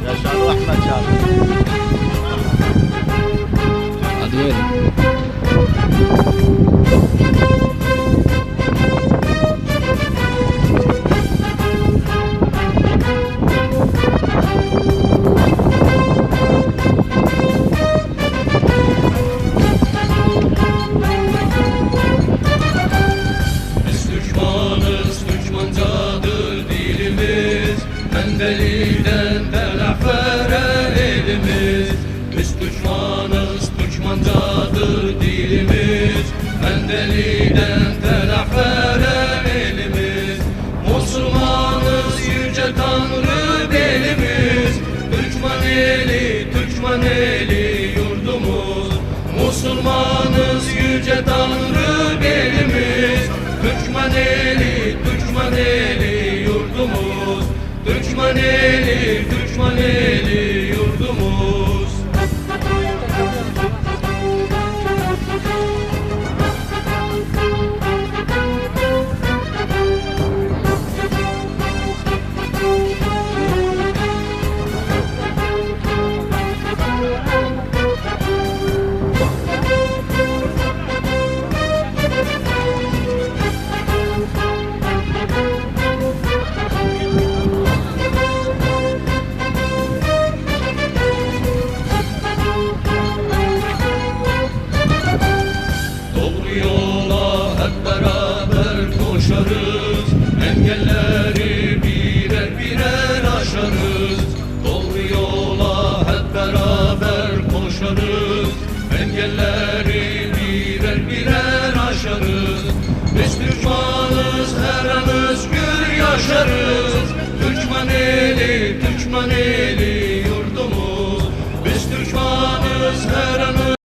Yaşar Ahmet Çağrı. Hadi verin. Biz Türkmanız, Türkmancadır dilimiz, Mendeli'den telafere elimiz. Biz Türkmanız, Türkmancadır dilimiz, Mendeli'den telafere elimiz. Müslümanız, yüce Tanrı belimiz, Türkman eli yurdumuz. Müslümanız, yüce Tanrı belimiz, Türkman eli yurdumuz. Türkman eli yurdumuz. Doğru yola hep beraber koşarız, engelleri birer birer aşarız. Doğru yola hep beraber koşarız, engelleri birer birer aşarız. Biz Türkmanız, her an özgür yaşarız. Türkmen